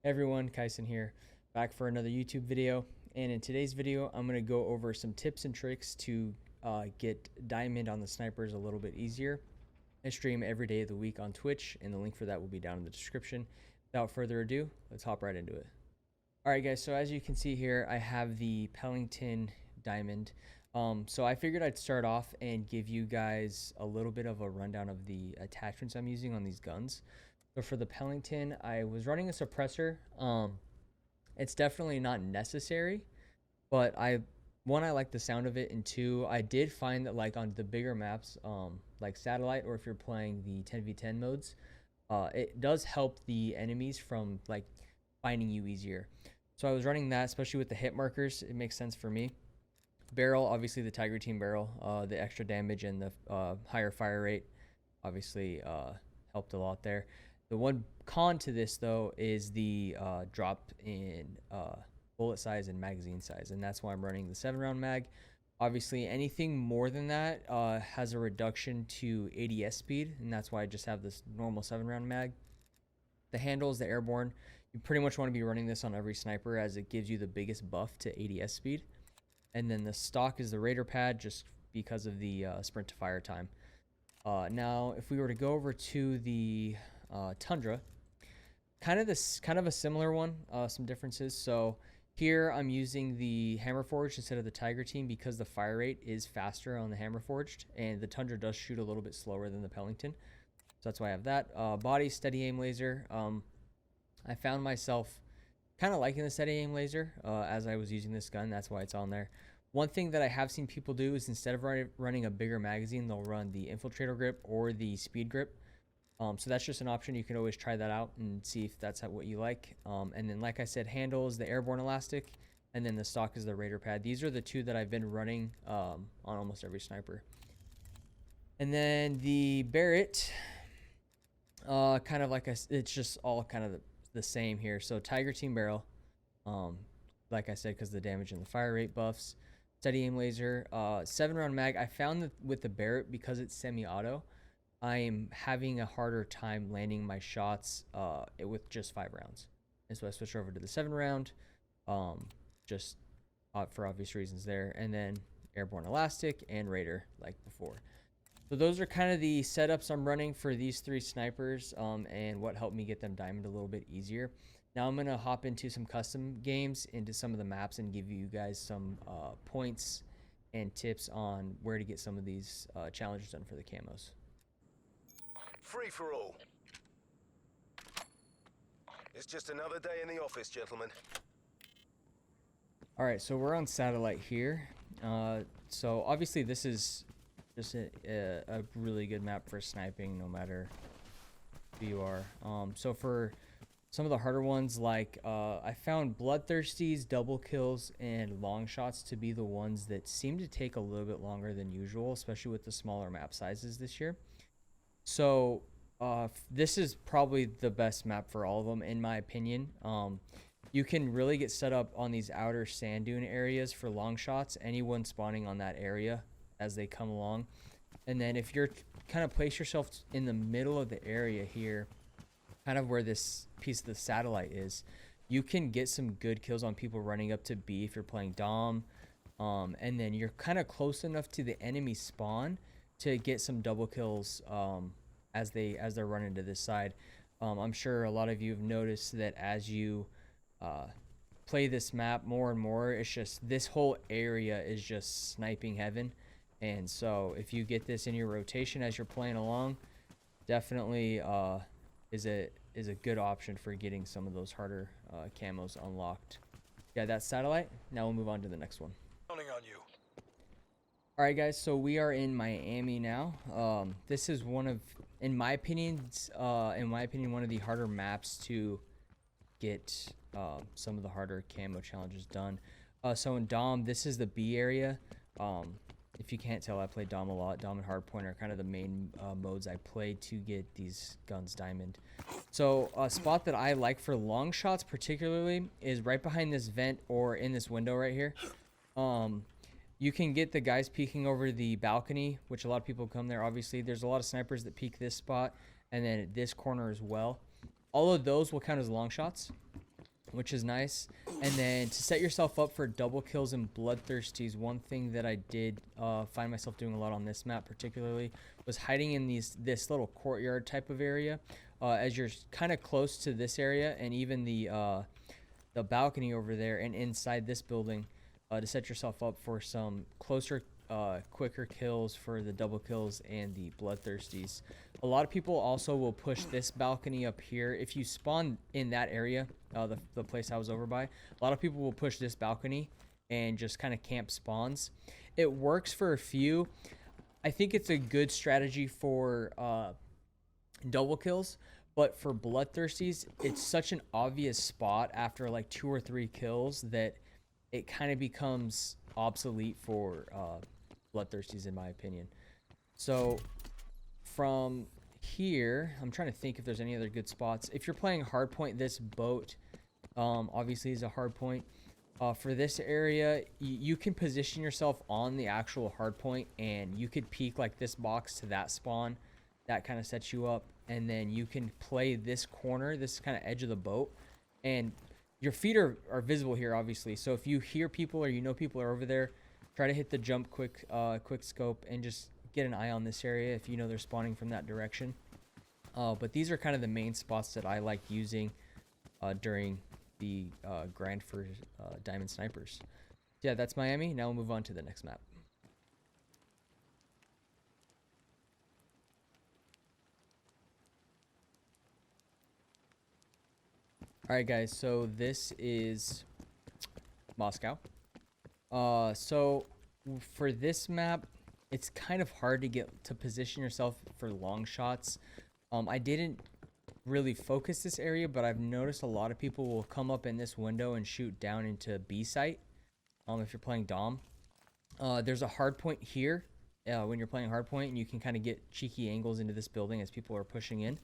Everyone, Kyson here, back for another YouTube video. And in today's video, I'm going to go over some tips and tricks to get diamond on the snipers a little bit easier. I stream every day of the week on Twitch, and the link for that will be down in the description. Without further ado, let's hop right into it. Alright guys, so as you can see here, I have the Pellington diamond. So I figured I'd start off and give you guys a little bit of a rundown of the attachments I'm using on these guns. So for the Pellington, I was running a suppressor. It's definitely not necessary, but I like the sound of it, and two, I did find that like on the bigger maps, like satellite, or if you're playing the 10v10 modes, it does help the enemies from like finding you easier. So I was running that, especially with the hit markers. It makes sense for me. Barrel, obviously the Tiger Team barrel, the extra damage and the higher fire rate obviously helped a lot there. The one con to this, though, is the drop in bullet size and magazine size, and that's why I'm running the 7-round mag. Obviously, anything more than that has a reduction to ADS speed, and that's why I just have this normal 7-round mag. The handles, the airborne, you pretty much want to be running this on every sniper, as it gives you the biggest buff to ADS speed. And then the stock is the Raider pad, just because of the sprint to fire time. Now, if we were to go over to the Tundra, kind of a similar one, some differences. So here I'm using the hammer forged instead of the Tiger Team because the fire rate is faster on the hammer forged, and the Tundra does shoot a little bit slower than the Pellington, so that's why I have that. Body steady aim laser. I found myself kind of liking the steady aim laser as I was using this gun. That's why it's on there. One thing that I have seen people do is instead of running a bigger magazine, they'll run the infiltrator grip or the speed grip. So that's just an option. You can always try that out and see if that's what you like. And then, like I said, handle is the airborne elastic, and then the stock is the Raider pad. These are the two that I've been running on almost every sniper. And then the Barrett, kind of like it's just all kind of the same here. So Tiger Team barrel, like I said, because the damage and the fire rate buffs. Steady aim laser, 7-round mag. I found that with the Barrett, because it's semi-auto, I'm having a harder time landing my shots with just 5 rounds. And so I switched over to the 7-round, just for obvious reasons there. And then airborne elastic and Raider like before. So those are kind of the setups I'm running for these 3 snipers, and what helped me get them diamond a little bit easier. Now I'm going to hop into some custom games, into some of the maps, and give you guys some points and tips on where to get some of these challenges done for the camos. Free for all. It's just another day in the office, gentlemen. Alright, so we're on satellite here. So obviously this is just a really good map for sniping, no matter who you are. So for some of the harder ones, like I found bloodthirsties, double kills, and long shots to be the ones that seem to take a little bit longer than usual, especially with the smaller map sizes this year. So this is probably the best map for all of them, in my opinion. You can really get set up on these outer sand dune areas for long shots, anyone spawning on that area as they come along. And then if you're kind of place yourself in the middle of the area here, kind of where this piece of the satellite is, you can get some good kills on people running up to B if you're playing Dom. And then you're kind of close enough to the enemy spawn to get some double kills as they're running to this side. I'm sure a lot of you have noticed that as you play this map more and more, it's just this whole area is just sniping heaven. And so if you get this in your rotation as you're playing along, definitely is a good option for getting some of those harder camos unlocked. Yeah, that's satellite. Now we'll move on to the next one. Counting on you. All right, guys. So we are in Miami now. This is one of, in my opinion, one of the harder maps to get some of the harder camo challenges done. So in Dom, this is the B area. If you can't tell, I play Dom a lot. Dom and Hardpoint are kind of the main modes I play to get these guns diamond. So a spot that I like for long shots particularly is right behind this vent or in this window right here. You can get the guys peeking over the balcony, which a lot of people come there. Obviously, there's a lot of snipers that peek this spot, and then at this corner as well. All of those will count as long shots. which is nice. And then to set yourself up for double kills and bloodthirsties, one thing that I did find myself doing a lot on this map particularly was hiding in this little courtyard type of area. As you're kind of close to this area and even the balcony over there and inside this building, to set yourself up for some closer, quicker kills for the double kills and the bloodthirsties. A lot of people also will push this balcony up here. If you spawn in that area, the place I was over by, a lot of people will push this balcony and just kind of camp spawns. It works for a few. I think it's a good strategy for double kills, but for bloodthirsties, it's such an obvious spot after like 2 or 3 kills that it kind of becomes obsolete for bloodthirsties, in my opinion. So from here, I'm trying to think if there's any other good spots. If you're playing hardpoint, this boat obviously is a hardpoint. For this area, you can position yourself on the actual hardpoint, and you could peek like this box to that spawn. That kind of sets you up, and then you can play this corner, this kind of edge of the boat, and your feet are visible here, obviously. So if you hear people or you know people are over there, try to hit the jump quick scope and just get an eye on this area if you know they're spawning from that direction. But these are kind of the main spots that I like using during the grind for diamond snipers. Yeah, that's Miami. Now we'll move on to the next map. Alright guys, so this is Moscow. So for this map, it's kind of hard to get to position yourself for long shots. I didn't really focus this area, but I've noticed a lot of people will come up in this window and shoot down into B site if you're playing Dom. There's a hard point here when you're playing hardpoint, and you can kind of get cheeky angles into this building as people are pushing in.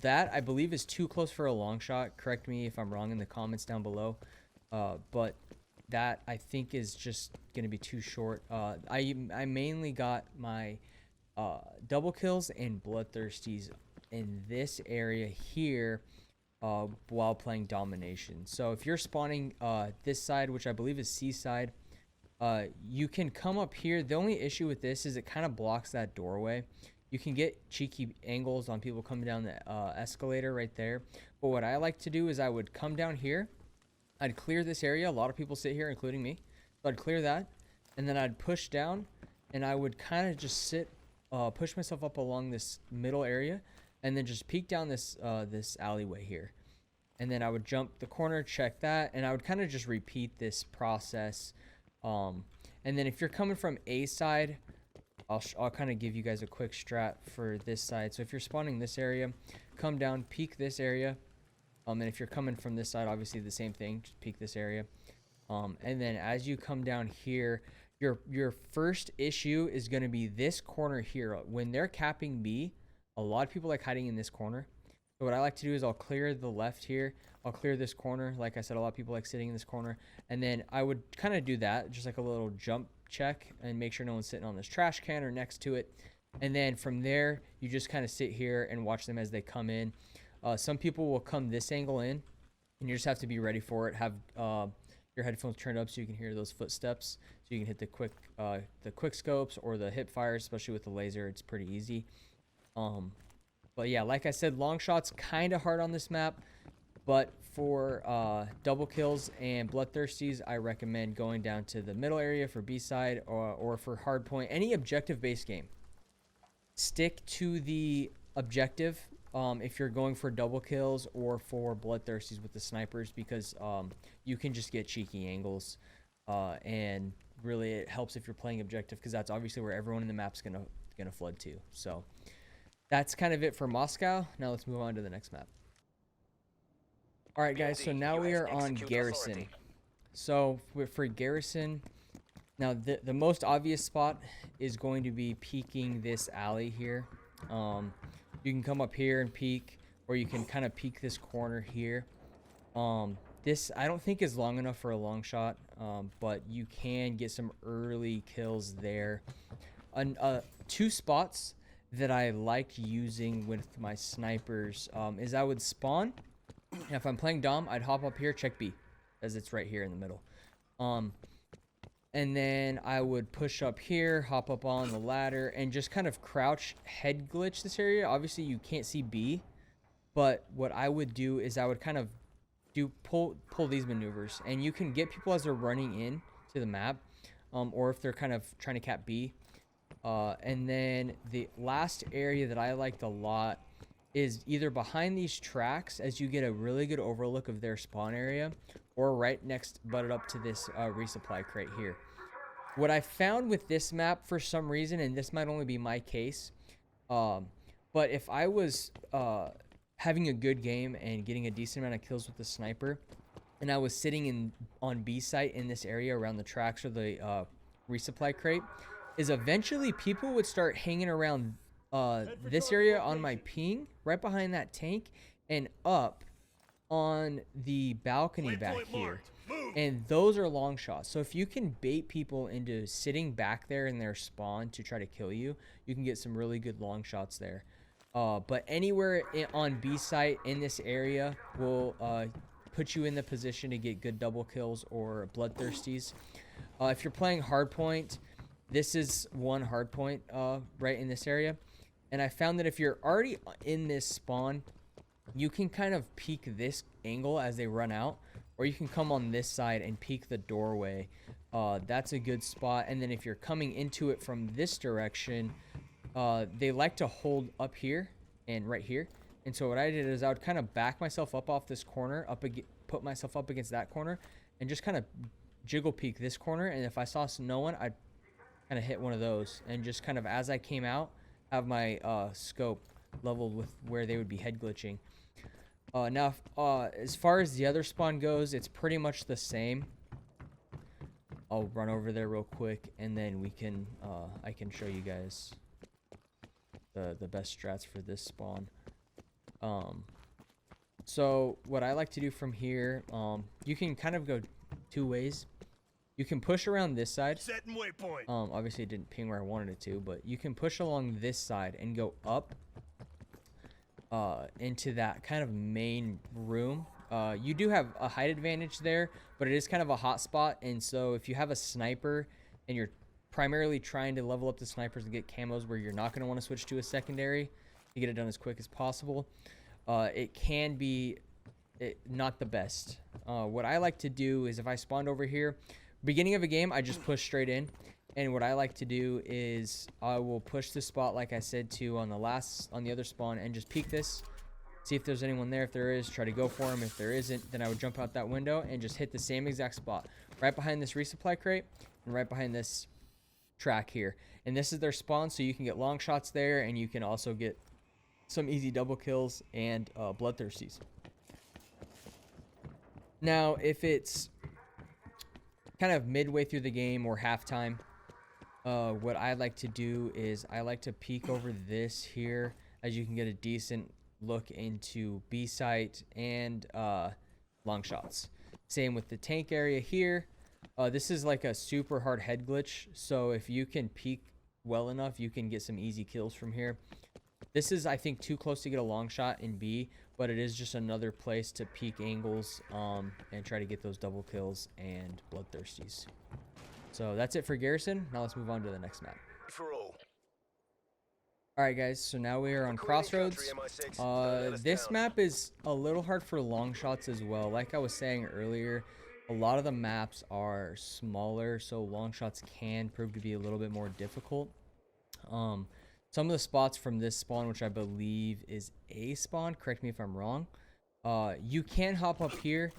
That I believe is too close for a long shot. Correct me if I'm wrong in the comments down below. But that I think is just going to be too short. I mainly got my double kills and bloodthirsties in this area here while playing domination. So if you're spawning this side, which I believe is C side, you can come up here. The only issue with this is it kind of blocks that doorway. You can get cheeky angles on people coming down the escalator right there. But what I like to do is I would come down here. I'd clear this area. A lot of people sit here, including me. So I'd clear that. And then I'd push down. And I would kind of just sit, push myself up along this middle area. And then just peek down this this alleyway here. And then I would jump the corner, check that. And I would kind of just repeat this process. And then if you're coming from A side, I'll kind of give you guys a quick strat for this side. So if you're spawning this area, come down, peek this area. And if you're coming from this side, obviously the same thing, just peek this area. And then as you come down here, your first issue is going to be this corner here. When they're capping B, a lot of people like hiding in this corner. So what I like to do is I'll clear the left here. I'll clear this corner. Like I said, a lot of people like sitting in this corner. And then I would kind of do that, just like a little jump check, and make sure no one's sitting on this trash can or next to it. And then from there, you just kind of sit here and watch them as they come in. Some people will come this angle in, and you just have to be ready for it. Have your headphones turned up so you can hear those footsteps, so you can hit the quick scopes or the hip fires, especially with the laser. It's pretty easy. But yeah, like I said, long shots kind of hard on this map, but for double kills and bloodthirsties, I recommend going down to the middle area for B side, or for hardpoint, any objective based game. Stick to the objective if you're going for double kills or for bloodthirsties with the snipers, because you can just get cheeky angles, and really it helps if you're playing objective, because that's obviously where everyone in the map's gonna flood to. So that's kind of it for Moscow. Now let's move on to the next map. All right, guys, so now we are on Garrison. So for Garrison, now the most obvious spot is going to be peeking this alley here. You can come up here and peek, or you can kind of peek this corner here. This I don't think is long enough for a long shot, but you can get some early kills there. Two spots that I like using with my snipers is I would spawn And if I'm playing Dom, I'd hop up here, check B, as it's right here in the middle. And then I would push up here, hop up on the ladder, and just kind of crouch head glitch this area. Obviously, you can't see B, but what I would do is I would kind of pull these maneuvers, and you can get people as they're running in to the map, or if they're kind of trying to cap B. And then the last area that I liked a lot is either behind these tracks, as you get a really good overlook of their spawn area, or right next, butted up to this resupply crate here. What I found with this map for some reason, and this might only be my case, but if I was having a good game and getting a decent amount of kills with the sniper, and I was sitting on B site in this area around the tracks or the resupply crate, is eventually people would start hanging around this area on my ping, right behind that tank, and up on the balcony back here. And those are long shots. So if you can bait people into sitting back there in their spawn to try to kill you, you can get some really good long shots there. But anywhere on B site in this area will put you in the position to get good double kills or bloodthirsties. If you're playing hardpoint, this is one hardpoint right in this area. And I found that if you're already in this spawn, you can kind of peek this angle as they run out, or you can come on this side and peek the doorway. That's a good spot. And then if you're coming into it from this direction, they like to hold up here and right here. And so what I did is I would kind of back myself up off this corner, put myself up against that corner, and just kind of jiggle peek this corner. And if I saw no one, I'd kind of hit one of those, and just kind of as I came out, have my scope leveled with where they would be head glitching. Now, as far as the other spawn goes, it's pretty much the same. I'll run over there real quick, and then we can I can show you guys the best strats for this spawn. So what I like to do from here, you can kind of go two ways. You can push around this side. Setting waypoint. Obviously it didn't ping where I wanted it to, but you can push along this side and go up into that kind of main room. You do have a height advantage there, but it is kind of a hot spot. And so if you have a sniper and you're primarily trying to level up the snipers and get camos where you're not going to want to switch to a secondary to get it done as quick as possible, it can be not the best. What I like to do is if I spawned over here, beginning of a game, I just push straight in. And what I like to do is I will push the spot like I said to on the other spawn, and just peek this, see if there's anyone there. If there is, try to go for him. If there isn't, then I would jump out that window and just hit the same exact spot right behind this resupply crate and right behind this track here. And this is their spawn, so you can get long shots there, and you can also get some easy double kills and bloodthirsties. Now, if it's kind of midway through the game or halftime, what I like to do is I like to peek over this here, as you can get a decent look into B site and long shots. Same with the tank area here. This is like a super hard head glitch, so if you can peek well enough, you can get some easy kills from here. This is, I think, too close to get a long shot in B, but it is just another place to peek angles and try to get those double kills and bloodthirsties. So that's it for Garrison. Now let's move on to the next map. For all. Alright guys, so now we are on Crossroads. This map is a little hard for long shots as well. Like I was saying earlier, a lot of the maps are smaller, so long shots can prove to be a little bit more difficult. Some of the spots from this spawn, which I believe is A spawn, correct me if I'm wrong, you can hop up here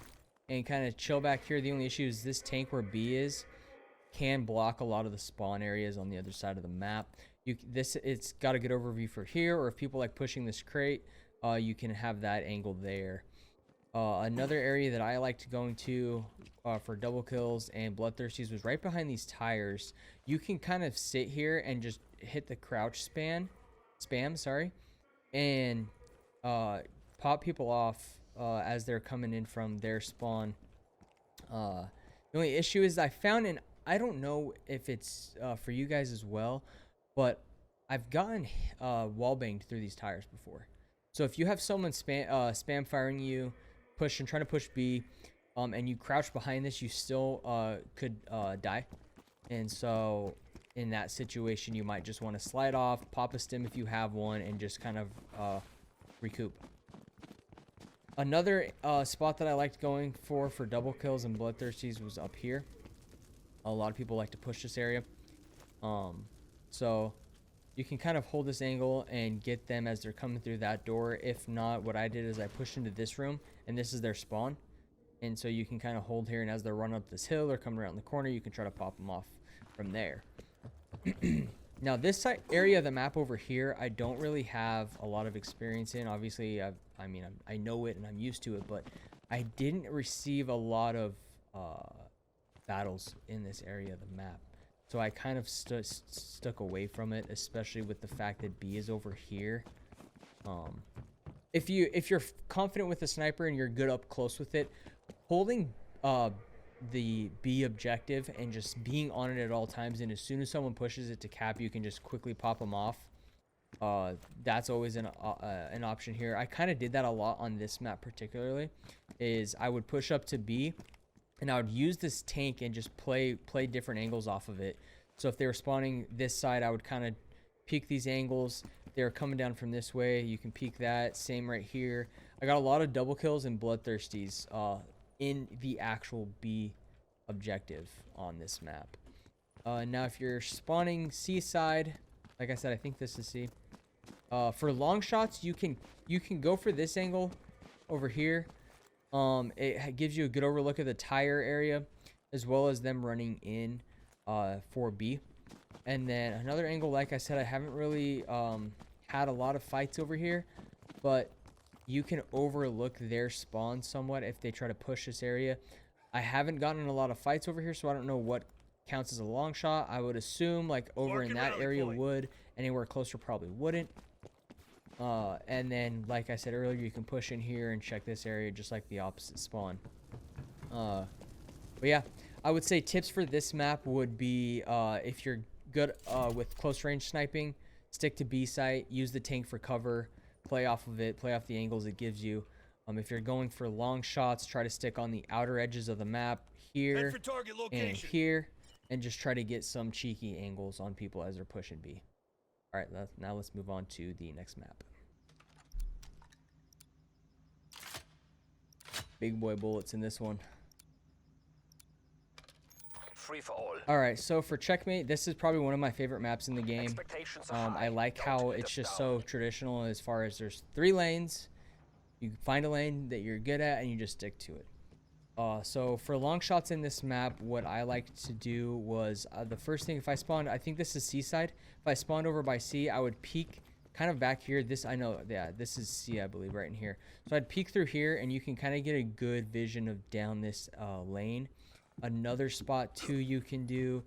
and kind of chill back here. The only issue is this tank where B is can block a lot of the spawn areas on the other side of the map. It's got a good overview for here, or if people like pushing this crate, you can have that angle there. Another area that I liked going to for double kills and bloodthirsties was right behind these tires. You can kind of sit here and just hit the crouch spam, and pop people off as they're coming in from their spawn. The only issue is I found, and I don't know if it's for you guys as well, but I've gotten wall banged through these tires before. So if you have someone spam firing you trying to push B, and you crouch behind this, you still could die. And so in that situation, you might just want to slide off, pop a stim if you have one, and just kind of recoup. Another spot that I liked going for double kills and bloodthirsties was up here. A lot of people like to push this area. So you can kind of hold this angle and get them as they're coming through that door. If not, what I did is I pushed into this room, and this is their spawn. And so you can kind of hold here, and as they're running up this hill or coming around the corner, you can try to pop them off from there. Now this side area of the map over here, I don't really have a lot of experience in. Obviously, I know it and I'm used to it, but I didn't receive a lot of battles in this area of the map. So I kind of stuck away from it, especially with the fact that B is over here. If you're confident with the sniper and you're good up close with it, holding the B objective and just being on it at all times, and as soon as someone pushes it to cap, you can just quickly pop them off. That's always an option here. I kind of did that a lot on this map particularly, is I would push up to B and I would use this tank and just play different angles off of it. So if they were spawning this side, I would kind of peek these angles. If they were coming down from this way, you can peek that. Same right here. I got a lot of double kills and bloodthirsties in the actual B objective on this map. Now if you're spawning C side, like I said, I think this is C. For long shots, you can go for this angle over here. It gives you a good overlook of the tire area, as well as them running in for B. And then another angle, like I said, I haven't really had a lot of fights over here, but you can overlook their spawn somewhat if they try to push this area. I haven't gotten a lot of fights over here, so I don't know what counts as a long shot. I would assume like over in that area would, anywhere closer probably wouldn't. And then like I said earlier, you can push in here and check this area just like the opposite spawn. But yeah, I would say tips for this map would be if you're good with close range sniping, stick to B site, use the tank for cover, play off of it, play off the angles it gives you. If you're going for long shots, try to stick on the outer edges of the map here and here, and just try to get some cheeky angles on people as they're pushing B. All right, now let's move on to the next map. Big boy bullets in this one. Free for all. All right, so for Checkmate, this is probably one of my favorite maps in the game. I like how it's just so traditional as far as there's 3 lanes. You find a lane that you're good at and you just stick to it. So for long shots in this map, what I like to do was the first thing, if I spawned, I think this is C side. If I spawned over by C, I would peek kind of back here. This, I know, yeah, this is C, I believe, right in here. So I'd peek through here and you can kind of get a good vision of down this lane. Another spot too you can do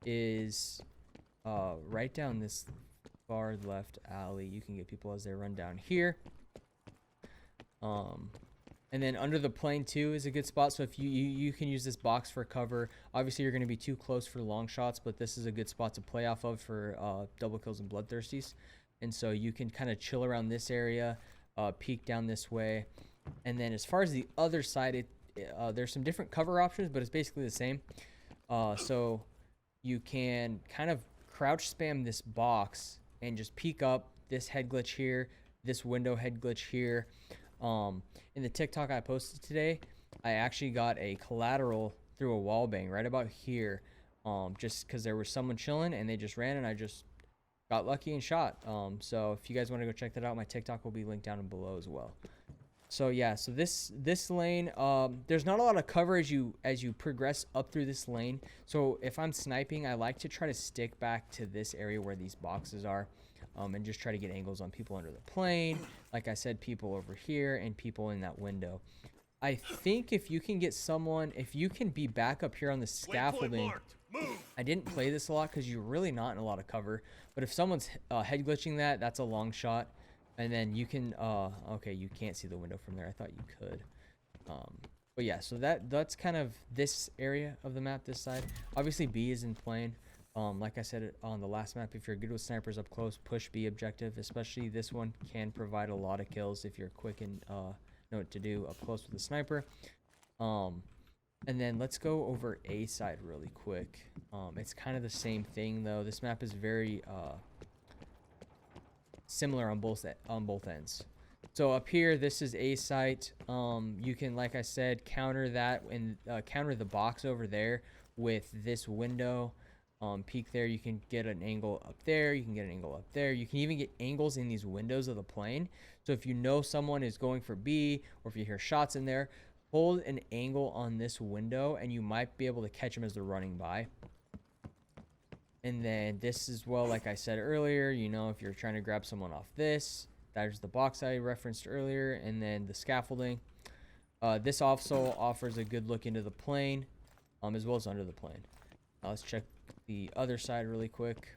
is right down this far left alley. You can get people as they run down here. And then under the plane too is a good spot. So if you can use this box for cover. Obviously you're going to be too close for long shots, but this is a good spot to play off of for double kills and bloodthirsties. And so you can kind of chill around this area, peek down this way. And then as far as the other side, there's some different cover options, but it's basically the same. So you can kind of crouch spam this box and just peek up this head glitch here, this window head glitch here. In the TikTok I posted today, I actually got a collateral through a wall bang right about here, just because there was someone chilling and they just ran and I just got lucky and shot. So if you guys want to go check that out, my TikTok will be linked down below as well. So yeah, so this lane, there's not a lot of cover as you progress up through this lane. So if I'm sniping, I like to try to stick back to this area where these boxes are. And just try to get angles on people under the plane. Like I said, people over here and people in that window. I think if you can get someone, if you can be back up here on the scaffolding. I didn't play this a lot because you're really not in a lot of cover. But if someone's head glitching that's a long shot. And then you can, okay, you can't see the window from there. I thought you could. But yeah, so that's kind of this area of the map, this side. Obviously, B is in plane. Like I said on the last map, if you're good with snipers up close, push B objective. Especially this one can provide a lot of kills if you're quick and know what to do up close with the sniper. And then let's go over A side really quick. It's kind of the same thing though. This map is very similar on both ends. So up here, this is A site. You can, like I said, counter that and counter the box over there with this window. Peek there. You can get an angle up there. You can get an angle up there. You can even get angles in these windows of the plane. So if you know someone is going for B, or if you hear shots in there, hold an angle on this window and you might be able to catch them as they're running by. And then this as well, like I said earlier, you know, if you're trying to grab someone off this, there's the box I referenced earlier, and then the scaffolding. This also offers a good look into the plane, as well as under the plane. Let's check the other side really quick.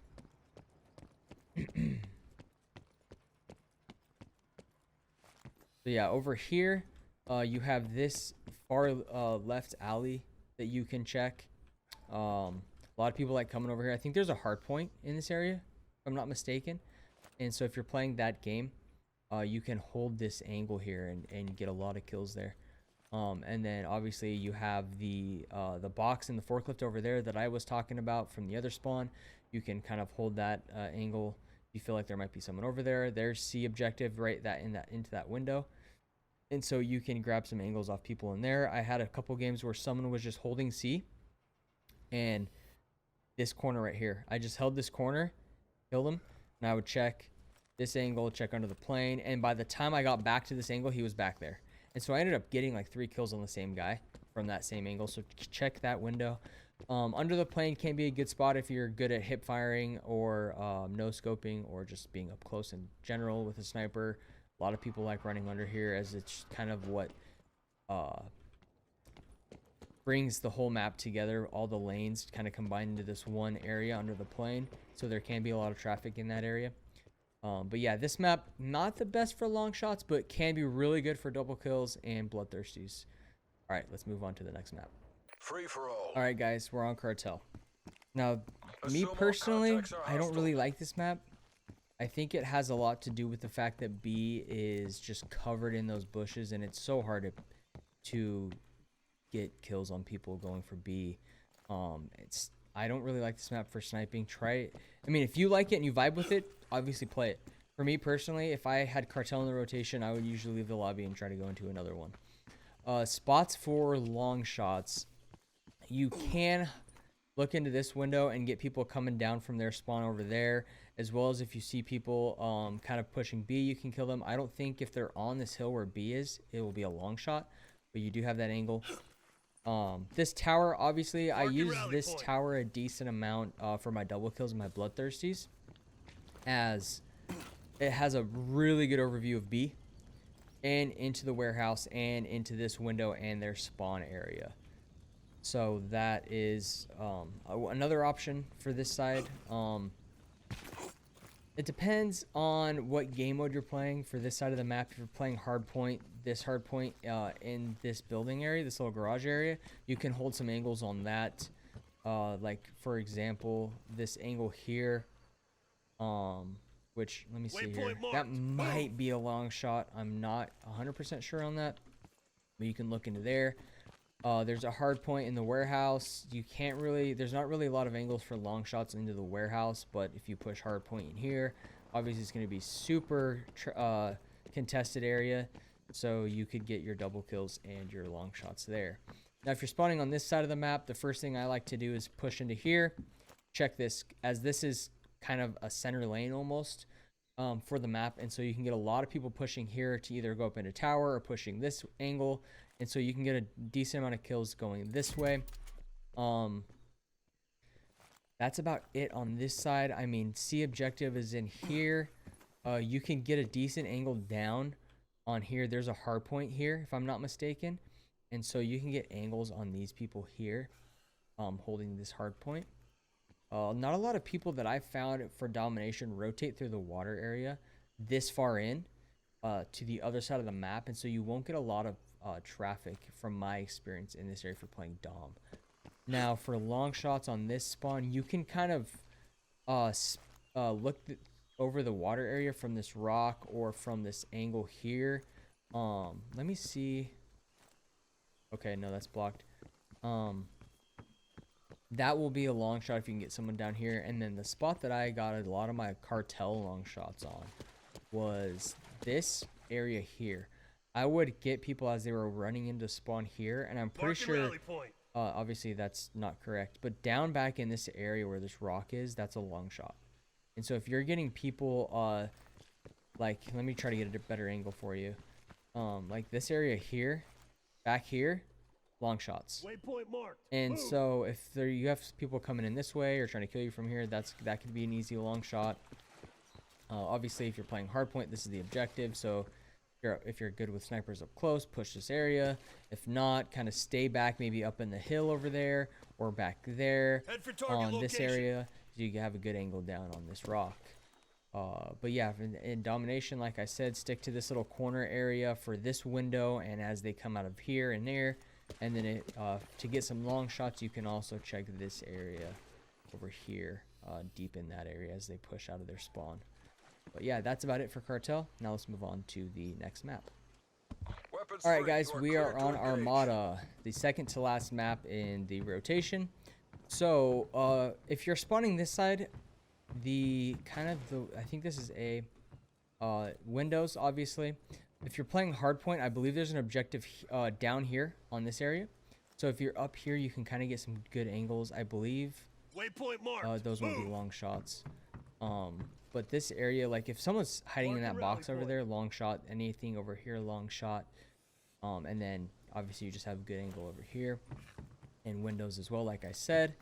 So yeah, over here, you have this far left alley that you can check. A lot of people like coming over here. I think there's a hard point in this area, if I'm not mistaken. And so if you're playing that game, you can hold this angle here and get a lot of kills there. And then obviously you have the box and the forklift over there that I was talking about from the other spawn. You can kind of hold that angle. You feel like there might be someone over there. There's C objective right into that window. And so you can grab some angles off people in there. I had a couple games where someone was just holding C. And this corner right here, I just held this corner, killed him, and I would check this angle, check under the plane. And by the time I got back to this angle, he was back there. And so I ended up getting like 3 kills on the same guy from that same angle. So check that window. Under the plane can be a good spot if you're good at hip firing or no scoping or just being up close in general with a sniper. A lot of people like running under here as it's kind of what brings the whole map together. All the lanes kind of combine into this one area under the plane. So there can be a lot of traffic in that area. But yeah, this map, not the best for long shots, but can be really good for double kills and bloodthirsties. All right, let's move on to the next map. Free for all. All right, guys, we're on Cartel. Now, me personally, I don't really like this map. I think it has a lot to do with the fact that B is just covered in those bushes, and it's so hard to get kills on people going for B. I don't really like this map for sniping. Try it. I mean, if you like it and you vibe with it, obviously play it. For me personally, if I had Cartel in the rotation, I would usually leave the lobby and try to go into another one. Spots for long shots. You can look into this window and get people coming down from their spawn over there, as well as if you see people kind of pushing B, you can kill them. I don't think if they're on this hill where B is, it will be a long shot, but you do have that angle. This tower, obviously, I use this tower a decent amount for my double kills and my bloodthirsties, as it has a really good overview of B and into the warehouse and into this window and their spawn area. So that is another option for this side. It depends on what game mode you're playing for this side of the map. If you're playing hardpoint, this hardpoint in this building area, this little garage area, you can hold some angles on that. Like, for example, this angle here, which, let me see here. That might be a long shot. I'm not 100% sure on that, but you can look into there. There's a hard point in the warehouse. You can't really, there's not really a lot of angles for long shots into the warehouse, but if you push hard point in here, obviously it's going to be super contested area, so you could get your double kills and your long shots there. Now, if you're spawning on this side of the map, the first thing I like to do is push into here. Check this, as this is kind of a center lane almost for the map, and so you can get a lot of people pushing here to either go up into tower or pushing this angle. And so you can get a decent amount of kills going this way. That's about it on this side. I mean, C objective is in here. You can get a decent angle down on here. There's a hard point here, if I'm not mistaken. And so you can get angles on these people here, holding this hard point. Not a lot of people that I've found for domination rotate through the water area this far in to the other side of the map. And so you won't get a lot of traffic from my experience in this area for playing Dom. Now, for long shots on this spawn, you can kind of look over the water area from this rock or from this angle here. Let me see. Okay, no, that's blocked. That will be a long shot if you can get someone down here. And then the spot that I got a lot of my cartel long shots on was this area here. I would get people as they were running into spawn here, and I'm pretty sure, obviously that's not correct, but down back in this area where this rock is, that's a long shot. And so if you're getting people, like, let me try to get a better angle for you. Like this area here, back here, long shots. Waypoint marked. And so if you have people coming in this way or trying to kill you from here, that could be an easy long shot. Obviously, if you're playing hardpoint, this is the objective. So if you're good with snipers up close, push this area. If not, kind of stay back, maybe up in the hill over there or back there on this area, so you can have a good angle down on this rock. But yeah, in domination, like I said, stick to this little corner area for this window, and as they come out of here and there, and then to get some long shots, you can also check this area over here, deep in that area as they push out of their spawn. But yeah, that's about it for Cartel. Now let's move on to the next map. Weapons All right, free. guys, You we are cleared to on engage. Armada, the second to last map in the rotation. So if you're spawning this side, I think this is a windows, obviously. If you're playing hardpoint, I believe there's an objective down here on this area. So if you're up here, you can kind of get some good angles, I believe. Waypoint marked. Those won't be long shots. But this area, like if someone's hiding in that box over there, long shot. Anything over here, long shot. And then obviously you just have a good angle over here. And windows as well, like I said.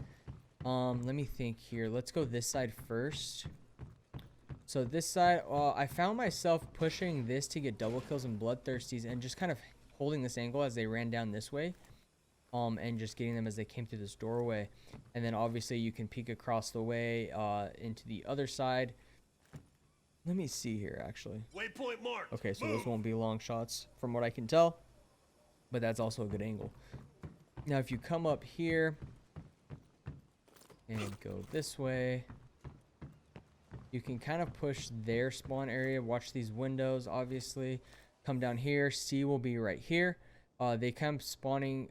Let me think here. Let's go this side first. So this side, I found myself pushing this to get double kills and bloodthirsties and just kind of holding this angle as they ran down this way. And just getting them as they came through this doorway. And then obviously you can peek across the way into the other side. Let me see here, actually. Waypoint marked. Okay, so those won't be long shots from what I can tell. But that's also a good angle. Now if you come up here and go this way, you can kind of push their spawn area. Watch these windows, obviously. Come down here. C will be right here. They come spawning...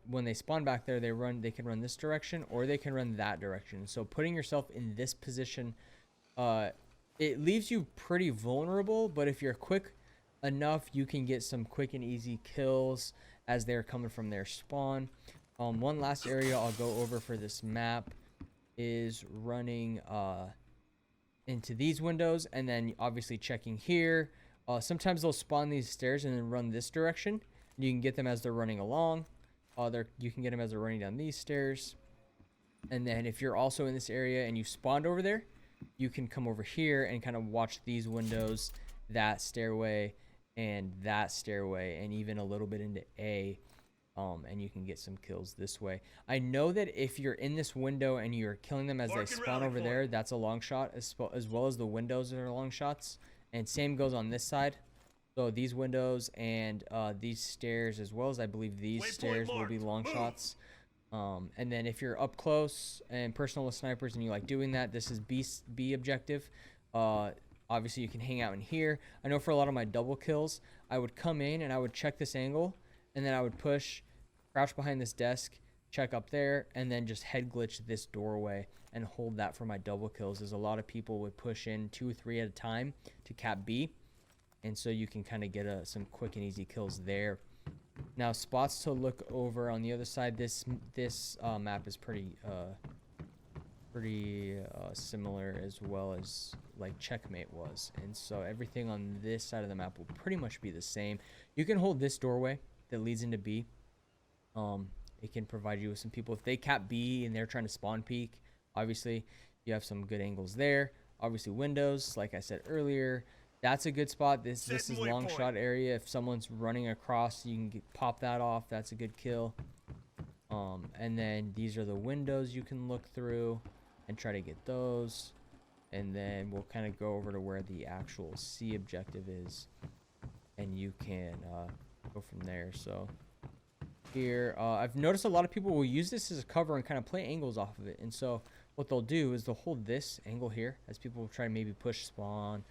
when they spawn back there, they can run this direction or they can run that direction. So putting yourself in this position, it leaves you pretty vulnerable, but if you're quick enough, you can get some quick and easy kills as they're coming from their spawn. One last area I'll go over for this map is running into these windows, and then obviously checking here. Sometimes they'll spawn these stairs and then run this direction. You can get them as they're running along. You can get them as they're running down these stairs. And then if you're also in this area and you spawned over there, you can come over here and kind of watch these windows, that stairway, and even a little bit into A. And you can get some kills this way. I know that if you're in this window and you're killing them as they spawn over there, that's a long shot, as well as the windows that are long shots. And same goes on this side. So these windows and these stairs, as well as I believe these stairs, will be long shots. And then if you're up close and personal with snipers and you like doing that, this is B objective. Obviously you can hang out in here. I know for a lot of my double kills, I would come in and I would check this angle, and then I would push, crouch behind this desk, check up there, and then just head glitch this doorway and hold that for my double kills, as a lot of people would push in 2 or 3 at a time to cap B. And so you can kind of get some quick and easy kills there. Now, spots to look over on the other side. This map is pretty similar, as well as like Checkmate was. And so everything on this side of the map will pretty much be the same. You can hold this doorway that leads into B. It can provide you with some people. If they cap B and they're trying to spawn peek, obviously you have some good angles there. Obviously windows, like I said earlier, that's a good spot. This is long shot area. If someone's running across, you can pop that off. That's a good kill. And then these are the windows you can look through and try to get those. And then we'll kind of go over to where the actual C objective is, and you can go from there. So here, I've noticed a lot of people will use this as a cover and kind of play angles off of it. And so what they'll do is they'll hold this angle here as people will try to maybe push spawn.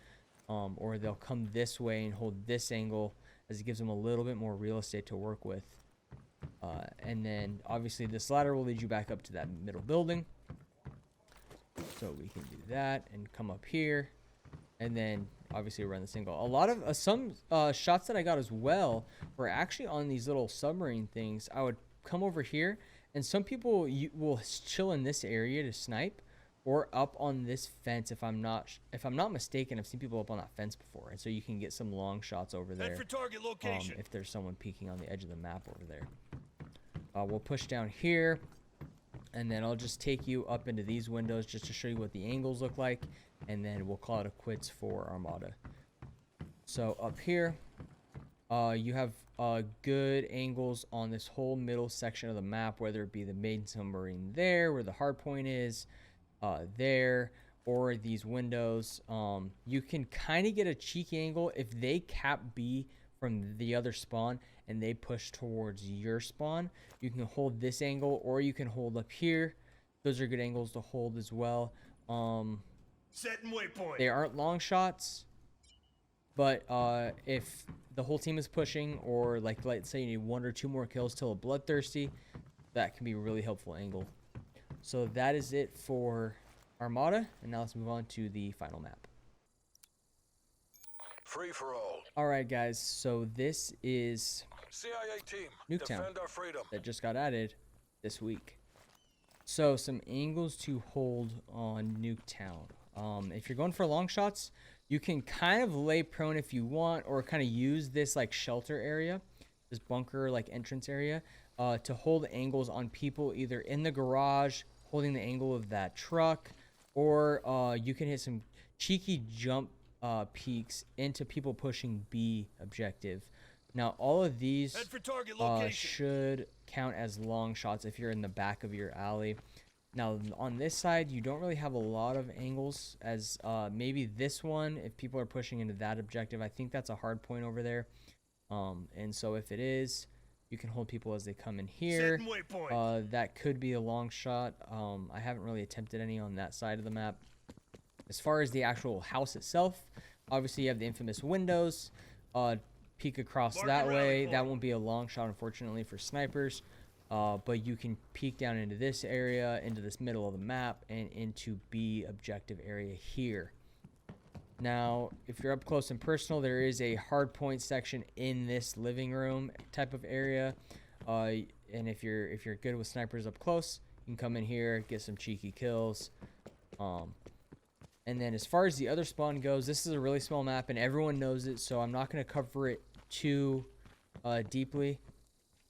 Or they'll come this way and hold this angle as it gives them a little bit more real estate to work with. And then obviously this ladder will lead you back up to that middle building. So we can do that and come up here, and then obviously run the single. A lot of some shots that I got as well were actually on these little submarine things. I would come over here, and some people will chill in this area to snipe, or up on this fence. If I'm not mistaken, I've seen people up on that fence before, and so you can get some long shots over there. Head for target location. If there's someone peeking on the edge of the map over there. We'll push down here, and then I'll just take you up into these windows just to show you what the angles look like, and then we'll call it a quits for Armada. So up here, you have good angles on this whole middle section of the map, whether it be the main submarine there, where the hard point is, there, or these windows. You can kind of get a cheeky angle if they cap B from the other spawn and they push towards your spawn. You can hold this angle, or you can hold up here. Those are good angles to hold as well. Setting waypoint. They aren't long shots, but if the whole team is pushing, or like let's say you need 1 or 2 more kills till a bloodthirsty, that can be a really helpful angle. So that is it for Armada, and now let's move on to the final map. Free for all. Alright guys, so this is CIA team, Nuketown defend our freedom. that just got added this week. So some angles to hold on Nuketown. If you're going for long shots, you can kind of lay prone if you want, or kind of use this like shelter area, this bunker like entrance area, to hold angles on people either in the garage, holding the angle of that truck, or you can hit some cheeky jump peaks into people pushing B objective. Now all of these Head for target location. should count as long shots if you're in the back of your alley. Now on this side you don't really have a lot of angles, as maybe this one if people are pushing into that objective. I think that's a hard point over there, and so if it is, you can hold people as they come in here. Setting waypoint. That could be a long shot. I haven't really attempted any on that side of the map. As far as the actual house itself, obviously you have the infamous windows. Peek across that way. That won't be a long shot, unfortunately, for snipers. But you can peek down into this area, into this middle of the map, and into B objective area here. Now, if you're up close and personal, there is a hard point section in this living room type of area. And if you're good with snipers up close, you can come in here, get some cheeky kills. And then as far as the other spawn goes, this is a really small map and everyone knows it, so I'm not going to cover it too deeply.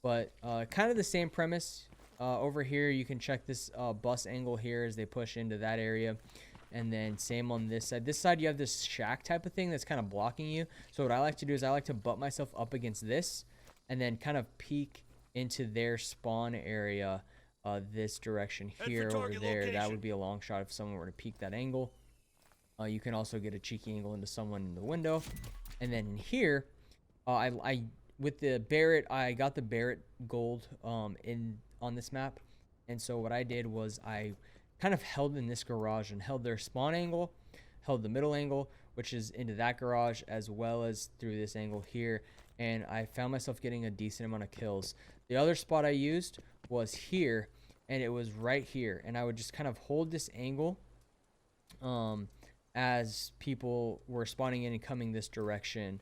But kind of the same premise. Over here, you can check this bus angle here as they push into that area. And then same on this side. This side, you have this shack type of thing that's kind of blocking you. So what I like to do is I like to butt myself up against this and then kind of peek into their spawn area this direction here over there. Location. That would be a long shot if someone were to peek that angle. You can also get a cheeky angle into someone in the window. And then in here, with the Barrett, I got the Barrett gold on this map. And so what I did was I kind of held in this garage and held their spawn angle, held the middle angle, which is into that garage, as well as through this angle here. And I found myself getting a decent amount of kills. The other spot I used was here, and it was right here. And I would just kind of hold this angle as people were spawning in and coming this direction.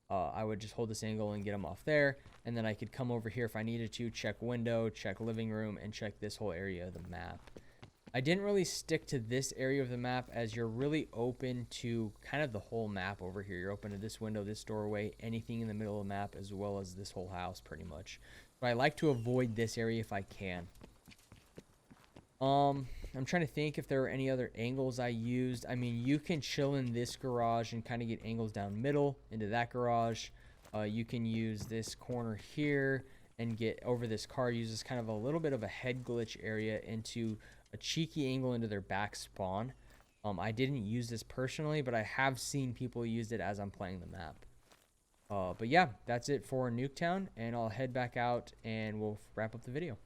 I would just hold this angle and get them off there, and then I could come over here if I needed to, check window, check living room, and check this whole area of the map. I didn't really stick to this area of the map, as you're really open to kind of the whole map over here. You're open to this window, this doorway, anything in the middle of the map, as well as this whole house pretty much. But I like to avoid this area if I can. I'm trying to think if there are any other angles I used. I mean, you can chill in this garage and kind of get angles down middle into that garage. You can use this corner here and get over this car. Use this kind of a little bit of a head glitch area into a cheeky angle into their back spawn. I didn't use this personally, but I have seen people use it as I'm playing the map. But yeah, that's it for Nuketown, and I'll head back out and we'll wrap up the video.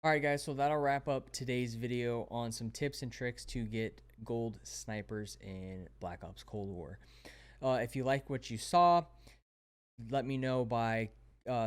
Alright guys, so that'll wrap up today's video on some tips and tricks to get gold snipers in Black Ops Cold War. If you like what you saw, let me know by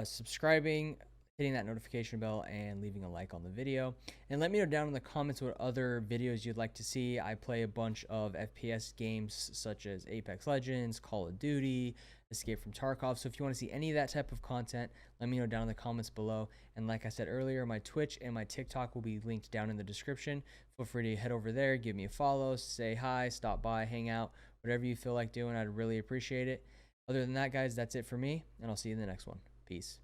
subscribing, hitting that notification bell, and leaving a like on the video. And let me know down in the comments what other videos you'd like to see. I play a bunch of FPS games such as Apex Legends, Call of Duty, Escape from Tarkov. So if you want to see any of that type of content, let me know down in the comments below. And like I said earlier, my Twitch and my TikTok will be linked down in the description. Feel free to head over there, give me a follow, say hi, stop by, hang out, whatever you feel like doing. I'd really appreciate it. Other than that, guys, that's it for me, and I'll see you in the next one. Peace.